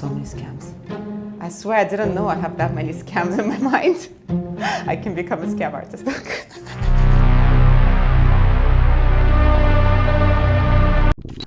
So many scams. I swear I didn't know I have that many scams in my mind. I can become a scam artist.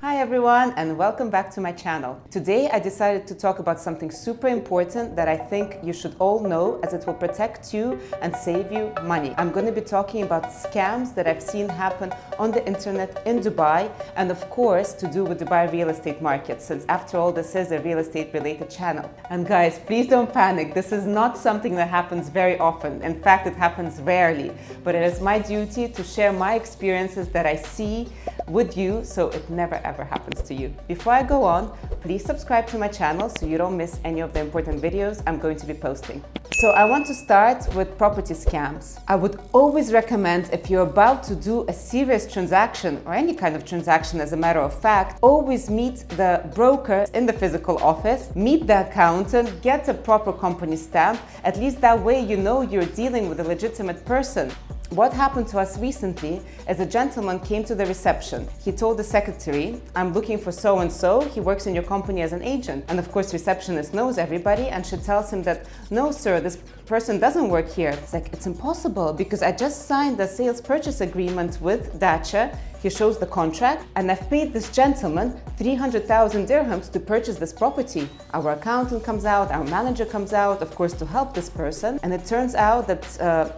Hi everyone, and welcome back to my channel. Today I decided to talk about something super important that I think you should all know, as it will protect you and save you money. I'm going to be talking about scams that I've seen happen on the internet in Dubai, and of course to do with Dubai real estate market, since after all this is a real estate related channel. And guys, please don't panic. This is not something that happens very often. In fact, it happens rarely, but it is my duty to share my experiences that I see with you, so it never ever happens to you. Before I go on, please subscribe to my channel so you don't miss any of the important videos I'm going to be posting. So I want to start with property scams. I would always recommend, if you're about to do a serious transaction or any kind of transaction, as a matter of fact, always meet the broker in the physical office, meet the accountant, get a proper company stamp. At least that way you know you're dealing with a legitimate person. What happened to us recently is a gentleman came to the reception. He told the secretary, "I'm looking for so-and-so, he works in your company as an agent." And of course, receptionist knows everybody, and she tells him that, "No sir, this person doesn't work here." It's like, "It's impossible, because I just signed the sales purchase agreement with Dacha." He shows the contract, "and I've paid this gentleman 300,000 dirhams to purchase this property." Our accountant comes out, our manager comes out, of course, to help this person. And it turns out that,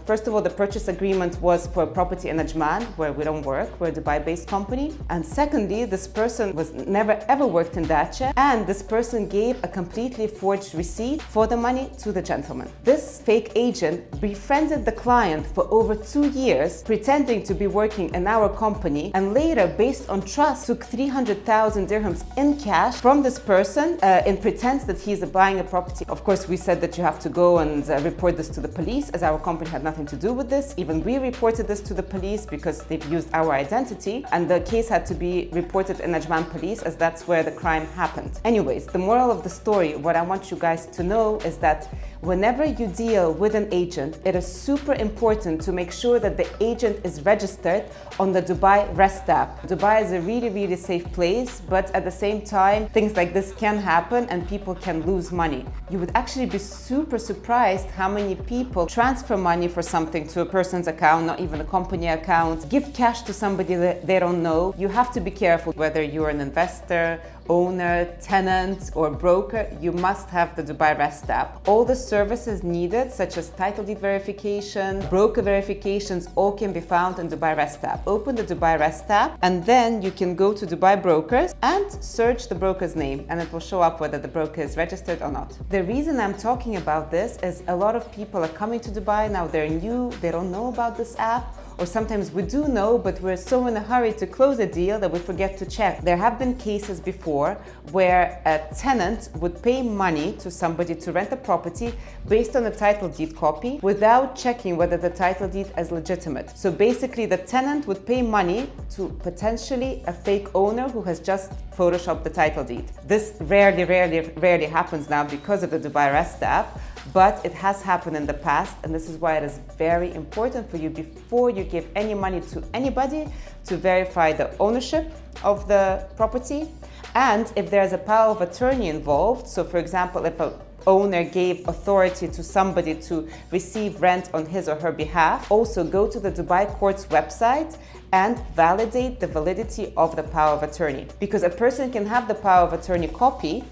first of all, the purchase agreement was for a property in 𝗔𝗯𝗓, where we don't work. We're a Dubai-based company. And secondly, this person was never ever worked in Dacha, and this person gave a completely forged receipt for the money to the gentleman. This fake agent befriended the client for over 2 years, pretending to be working in our company, and later, based on trust, took 300,000 dirhams in cash from this person in pretense that he's buying a property. Of course, we said that you have to go and report this to the police, as our company had nothing to do with this. Even we reported this to the police because they've used our identity, and the case had to be reported in 𝗔𝗯𝗓 police, as that's where the crime happened. Anyways, the moral of the story, what I want you guys to know, is that whenever you deal with an agent, it is super important to make sure that the agent is registered on the Dubai REST app. Dubai is a really, really safe place, but at the same time, things like this can happen and people can lose money. You would actually be super surprised how many people transfer money for something to a person's account, not even a company account, give cash to somebody that they don't know. You have to be careful whether you're an investor, owner, tenant, or broker. You must have the Dubai REST app. All the services needed, such as title deed verification, broker verifications, all can be found in Dubai REST app. Open the Dubai REST app, and then you can go to Dubai brokers and search the broker's name, and it will show up whether the broker is registered or not. The reason I'm talking about this is a lot of people are coming to Dubai now. They're new, they don't know about this app. Or sometimes we do know, but we're so in a hurry to close a deal that we forget to check. There have been cases before where a tenant would pay money to somebody to rent a property based on a title deed copy without checking whether the title deed is legitimate. So basically, the tenant would pay money to potentially a fake owner who has just photoshopped the title deed. This rarely happens now because of the Dubai REST app. But it has happened in the past, and this is why it is very important for you, before you give any money to anybody, to verify the ownership of the property, and if there's a power of attorney involved. So for example, if an owner gave authority to somebody to receive rent on his or her behalf, also go to the Dubai court's website and validate the validity of the power of attorney, because a person can have the power of attorney copy,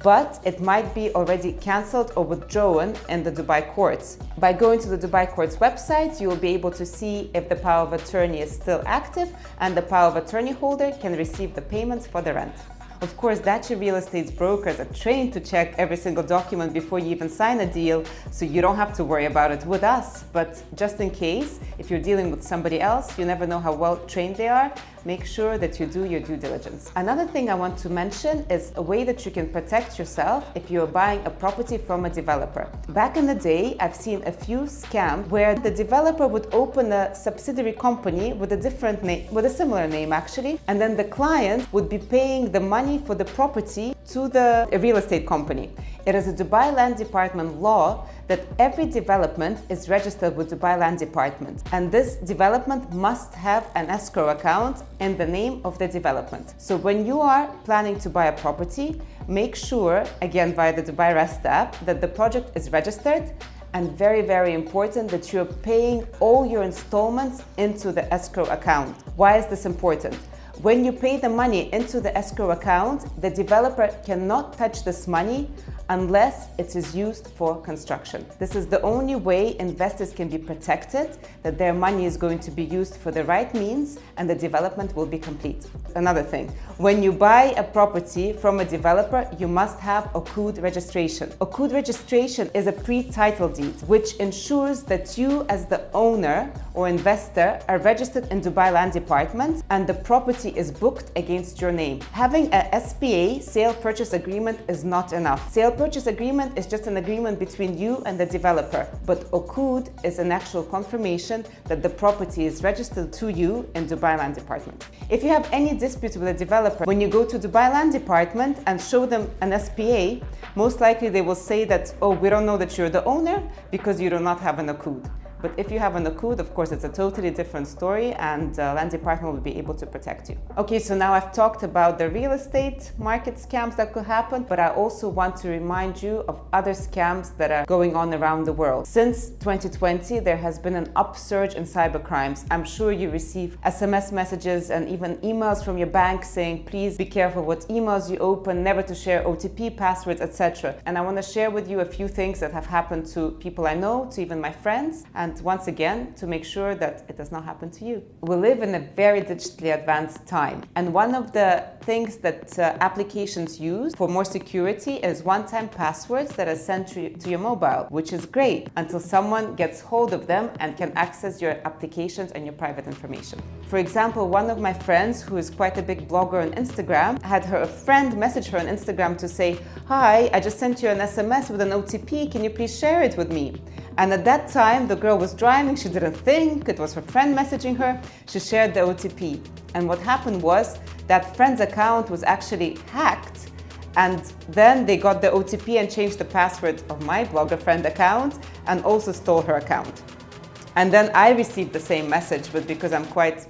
but it might be already cancelled or withdrawn in the Dubai courts. By going to the Dubai courts website, you will be able to see if the power of attorney is still active, and the power of attorney holder can receive the payments for the rent. Of course, Dacha Real Estate's brokers are trained to check every single document before you even sign a deal, so you don't have to worry about it with us. But just in case, if you're dealing with somebody else, you never know how well trained they are. Make sure that you do your due diligence. Another thing I want to mention is a way that you can protect yourself if you're buying a property from a developer. Back in the day, I've seen a few scams where the developer would open a subsidiary company with a different name, with a similar name actually, and then the client would be paying the money for the property to the real estate company. It is a Dubai Land Department law that every development is registered with Dubai Land Department, and this development must have an escrow account in the name of the development. So when you are planning to buy a property, make sure, again via the Dubai Rest app, that the project is registered, and very, very important that you're paying all your installments into the escrow account. Why is this important? When you pay the money into the escrow account, the developer cannot touch this money unless it is used for construction. This is the only way investors can be protected, that their money is going to be used for the right means and the development will be complete. Another thing, when you buy a property from a developer, you must have 𝗟𝗃 registration. 𝗟𝗃 registration is a pre-title deed, which ensures that you as the owner or investor are registered in Dubai Land Department and the property is booked against your name. Having a SPA, sale purchase agreement, is not enough. Sale purchase agreement is just an agreement between you and the developer, but 𝗟𝗃 is an actual confirmation that the property is registered to you in Dubai Land Department. If you have any dispute with a developer, when you go to Dubai Land Department and show them an SPA, most likely they will say that, oh, we don't know that you're the owner because you do not have an 𝗟𝗃. But if you have an 𝗟𝗃, of course, it's a totally different story and Land Department will be able to protect you. Okay, so now I've talked about the real estate market scams that could happen, but I also want to remind you of other scams that are going on around the world. Since 2020, there has been an upsurge in cybercrimes. I'm sure you receive SMS messages and even emails from your bank saying, please be careful what emails you open, never to share OTP passwords, etc. And I want to share with you a few things that have happened to people I know, to even my friends, and once again, to make sure that it does not happen to you. We live in a very digitally advanced time, and one of the things that applications use for more security is one-time passwords that are sent to your mobile, which is great until someone gets hold of them and can access your applications and your private information. For example, one of my friends, who is quite a big blogger on Instagram, had a friend message her on Instagram to say, hi, I just sent you an SMS with an OTP, can you please share it with me? And at that time, the girl was driving, she didn't think, it was her friend messaging her, she shared the OTP. And what happened was that friend's account was actually hacked, and then they got the OTP and changed the password of my blogger friend account and also stole her account. And then I received the same message, but because I'm quite,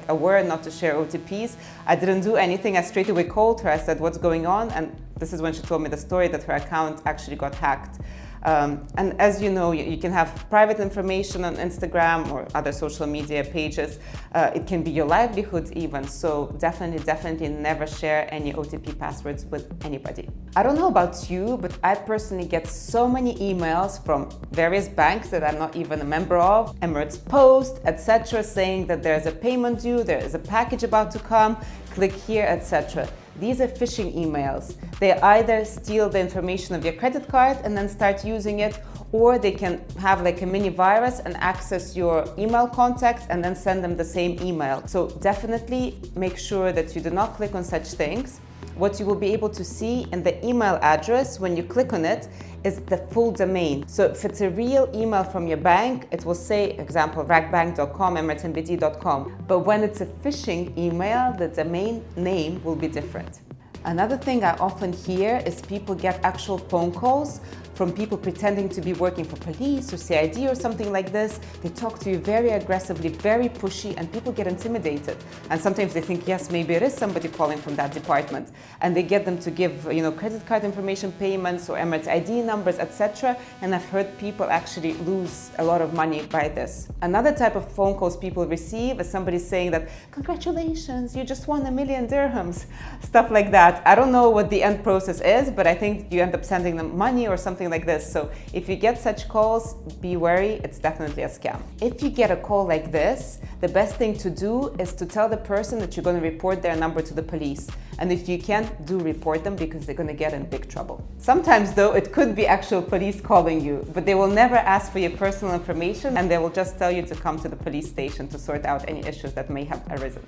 aware not to share OTPs, I didn't do anything. I straight away called her, I said, what's going on? And this is when she told me the story that her account actually got hacked. And as you know, you can have private information on Instagram or other social media pages. It can be your livelihood even. So definitely never share any OTP passwords with anybody. I don't know about you, but I personally get so many emails from various banks that I'm not even a member of, Emirates Post, etc., saying that there's a payment due, there is a package about to come, click here, etc. These are phishing emails. They either steal the information of your credit card and then start using it, or they can have like a mini virus and access your email contacts and then send them the same email. So definitely make sure that you do not click on such things. What you will be able to see in the email address when you click on it is the full domain. So if it's a real email from your bank, it will say, example, ragbank.com, emiratembd.com. But when it's a phishing email, the domain name will be different. Another thing I often hear is people get actual phone calls from people pretending to be working for police or CID or something like this. They talk to you very aggressively, very pushy, and people get intimidated. And sometimes they think, yes, maybe it is somebody calling from that department. And they get them to give, credit card information, payments, or Emirates ID numbers, etc. And I've heard people actually lose a lot of money by this. Another type of phone calls people receive is somebody saying that, congratulations, you just won 1 million dirhams, stuff like that. I don't know what the end process is, but I think you end up sending them money or something like this. So if you get such calls, be wary, it's definitely a scam. If you get a call like this, the best thing to do is to tell the person that you're going to report their number to the police. And if you can't, do report them, because they're going to get in big trouble. Sometimes though, it could be actual police calling you, but they will never ask for your personal information, and they will just tell you to come to the police station to sort out any issues that may have arisen.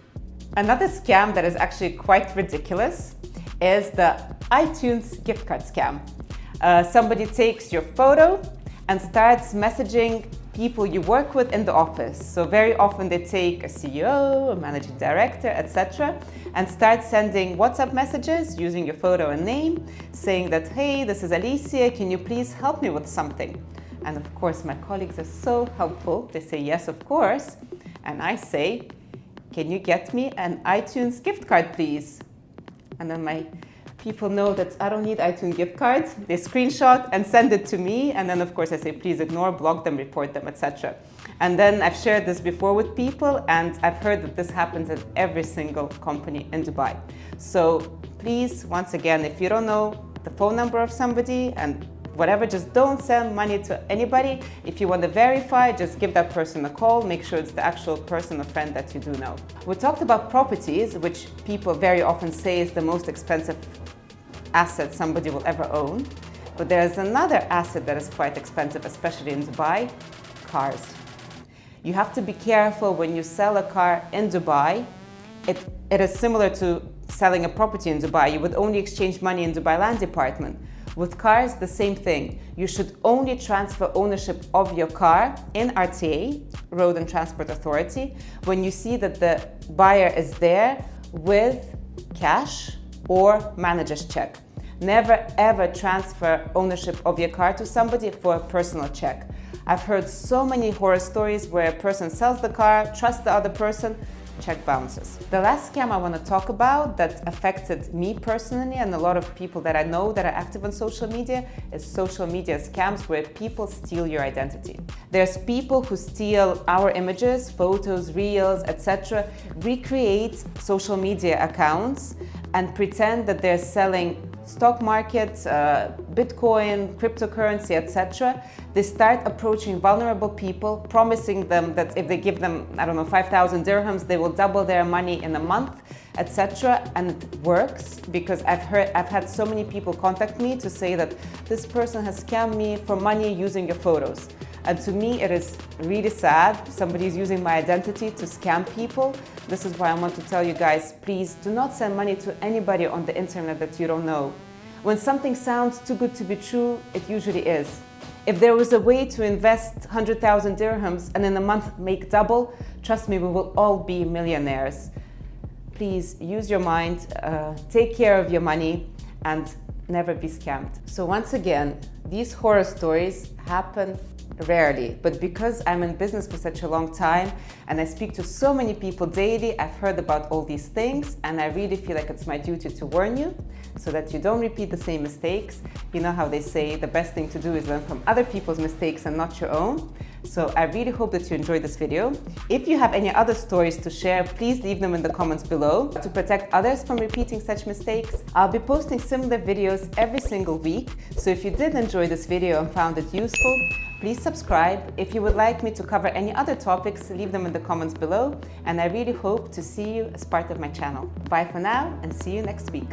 Another scam that is actually quite ridiculous is the iTunes gift card scam. Somebody takes your photo and starts messaging people you work with in the office. So very often they take a CEO, a managing director, etc., and start sending WhatsApp messages using your photo and name, saying that, hey, this is Alessia, can you please help me with something? And of course, my colleagues are so helpful. They say, yes, of course. And I say, can you get me an iTunes gift card, please? And then my people know that I don't need iTunes gift cards. They screenshot and send it to me. And then, of course, I say, please ignore, block them, report them, etc. And then I've shared this before with people, and I've heard that this happens at every single company in Dubai. So please, once again, if you don't know the phone number of somebody and whatever, just don't send money to anybody. If you want to verify, just give that person a call. Make sure it's the actual person or friend that you do know. We talked about properties, which people very often say is the most expensive asset somebody will ever own. But there's another asset that is quite expensive, especially in Dubai: cars. You have to be careful when you sell a car in Dubai. It is similar to selling a property in Dubai. You would only exchange money in Dubai Land Department. With cars, the same thing. You should only transfer ownership of your car in RTA, Road and Transport Authority, when you see that the buyer is there with cash or manager's check. Never ever transfer ownership of your car to somebody for a personal check. I've heard so many horror stories where a person sells the car, trusts the other person, check bounces. The last scam I want to talk about that affected me personally and a lot of people that I know that are active on social media is social media scams, where people steal your identity. There's people who steal our images, photos, reels, etc., recreate social media accounts and pretend that they're selling stock markets, Bitcoin, cryptocurrency, etc. They start approaching vulnerable people, promising them that if they give them, I don't know, 5,000 dirhams, they will double their money in a month, etc. And it works, because I've had so many people contact me to say that this person has scammed me for money using your photos. And to me, it is really sad. Somebody is using my identity to scam people. This is why I want to tell you guys, please do not send money to anybody on the internet that you don't know. When something sounds too good to be true, it usually is. If there was a way to invest 100,000 dirhams and in a month make double, trust me, we will all be millionaires. Please use your mind, take care of your money, and never be scammed. So once again, these horror stories happen rarely, but because I'm in business for such a long time and I speak to so many people daily, I've heard about all these things, and I really feel like it's my duty to warn you so that you don't repeat the same mistakes. You know how they say the best thing to do is learn from other people's mistakes and not your own. So I really hope that you enjoyed this video. If you have any other stories to share, please leave them in the comments below to protect others from repeating such mistakes. I'll be posting similar videos every single week, so if you did enjoy this video and found it useful, please subscribe. If you would like me to cover any other topics, leave them in the comments below, and I really hope to see you as part of my channel. Bye for now, and see you next week.